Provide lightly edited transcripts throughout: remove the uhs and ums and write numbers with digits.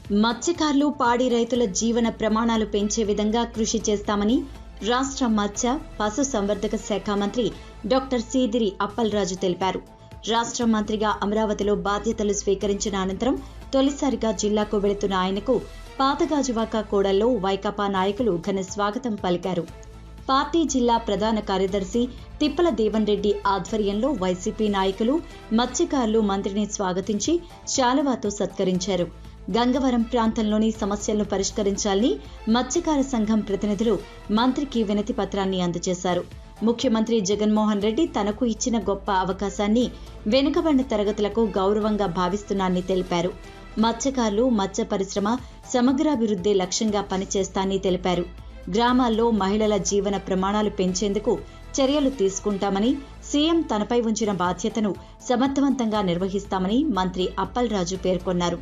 మత్స్యకారులు పాడి రైతుల జీవన ప్రమాణాలు పెంచే విధంగా కృషి చేస్తామని రాష్ట్ర మత్స్య పశు సంవర్ధక శాఖ మంత్రి డాక్టర్ సీదిరి అప్పలరాజు తెలిపారు. రాష్ట్ర మంత్రిగా అమరావతిలో బాధ్యతలు స్వీకరించిన అనంతరం తొలిసారిగా జిల్లాకు వెళుతున్న ఆయనకు పాతగాజువాక కూడల్లో వైకాపా నాయకులు ఘన స్వాగతం పలికారు. పార్టీ జిల్లా ప్రధాన కార్యదర్శి తిప్పల దేవన్ రెడ్డి ఆధ్వర్యంలో వైసీపీ నాయకులు మత్స్యకారులు మంత్రిని స్వాగతించి శాలువాతో సత్కరించారు. గంగవరం ప్రాంతంలోని సమస్యలను పరిష్కరించాలని మత్స్యకార సంఘం ప్రతినిధులు మంత్రికి వినతి పత్రాన్ని అందజేశారు. ముఖ్యమంత్రి జగన్మోహన్ రెడ్డి తనకు ఇచ్చిన గొప్ప అవకాశాన్ని వెనుకబడిన తరగతులకు గౌరవంగా భావిస్తున్నానని తెలిపారు. మత్స్యకారులు మత్స్య పరిశ్రమ సమగ్రాభివృద్ధి లక్ష్యంగా పనిచేస్తానని తెలిపారు. గ్రామాల్లో మహిళల జీవన ప్రమాణాలు పెంచేందుకు చర్యలు తీసుకుంటామని, సీఎం తనపై ఉంచిన బాధ్యతను సమర్థవంతంగా నిర్వహిస్తామని మంత్రి అప్పలరాజు పేర్కొన్నారు.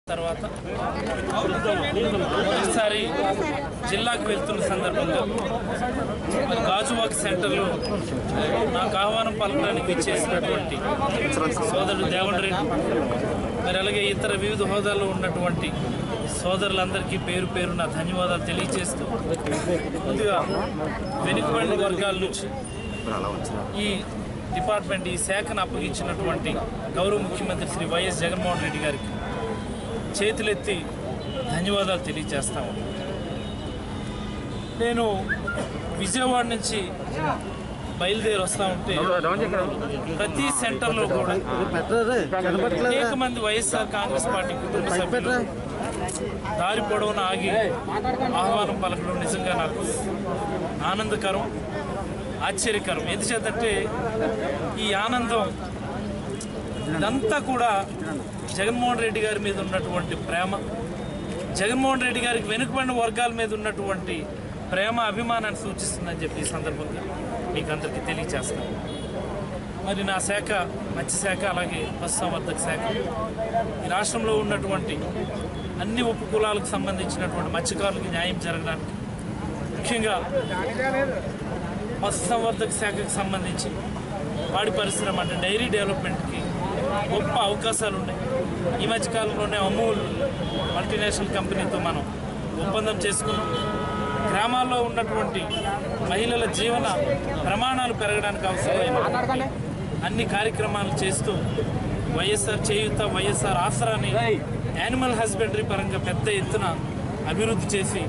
తర్వాత ఒకసారి జిల్లాకు వెళ్తున్న సందర్భంగా గాజువాక్ సెంటర్లో నాకు ఆహ్వానం పలకడానికి ఇచ్చేసినటువంటి సోదరుడు దేవన్ రెడ్డి, మరి అలాగే ఇతర వివిధ హోదాల్లో ఉన్నటువంటి సోదరులందరికీ పేరు పేరున ధన్యవాదాలు తెలియజేస్తూ, ముందుగా వెనుకబడిన వర్గాల నుంచి ఈ డిపార్ట్మెంట్ ఈ శాఖను అప్పగించినటువంటి గౌరవ ముఖ్యమంత్రి శ్రీ వైఎస్ జగన్మోహన్ రెడ్డి గారికి చేతులెత్తి ధన్యవాదాలు తెలియజేస్తాము. నేను విజయవాడ నుంచి బయలుదేరి వస్తూ ఉంటే ప్రతి సెంటర్లో కూడా అనేక మంది వైఎస్ఆర్ కాంగ్రెస్ పార్టీ కుటుంబ సభ్యులు దారి పొడవున ఆగి ఆహ్వానం పలకడం నిజంగా నాకు ఆనందకరం, ఆశ్చర్యకరం. ఎందుచేతంటే ఈ ఆనందం ఇదంతా కూడా జగన్మోహన్ రెడ్డి గారి మీద ఉన్నటువంటి ప్రేమ, జగన్మోహన్ రెడ్డి గారికి వెనుకబడిన వర్గాల మీద ఉన్నటువంటి ప్రేమ అభిమానాన్ని సూచిస్తుందని చెప్పి ఈ సందర్భంగా మీకు అందరికీ తెలియజేస్తాను. మరి నా శాఖ మత్స్యశాఖ, అలాగే పశుసంవర్ధక శాఖ ఈ రాష్ట్రంలో ఉన్నటువంటి అన్ని ఉపకులాలకు సంబంధించినటువంటి మత్స్యకారులకు న్యాయం జరగడానికి, ముఖ్యంగా పశుసంవర్ధక శాఖకు సంబంధించి పాడి పరిశ్రమ అంటే డైరీ డెవలప్మెంట్కి గొప్ప అవకాశాలు ఉన్నాయి. ఈ మధ్యకాలంలోనే అమూల్ మల్టీనేషనల్ కంపెనీతో మనం ఒప్పందం చేసుకున్నాం. గ్రామాల్లో ఉన్నటువంటి మహిళల జీవన ప్రమాణాలు పెరగడానికి అవసరమైన అన్ని కార్యక్రమాలు చేస్తూ వైఎస్ఆర్ చేయూత, వైఎస్ఆర్ ఆసరాని యానిమల్ హస్బెండరీ పరంగా పెద్ద ఎత్తున అభివృద్ధి చేసి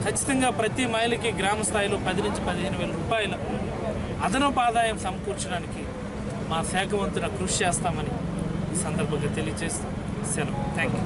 ఖచ్చితంగా ప్రతి మహిళకి గ్రామ స్థాయిలో 10 నుంచి 15,000 రూపాయల అదనపు ఆదాయం సమకూర్చడానికి మా శాఖ వంతున కృషి చేస్తామని ఈ సందర్భంగా తెలియజేస్తాం. సెలవు. Thank you.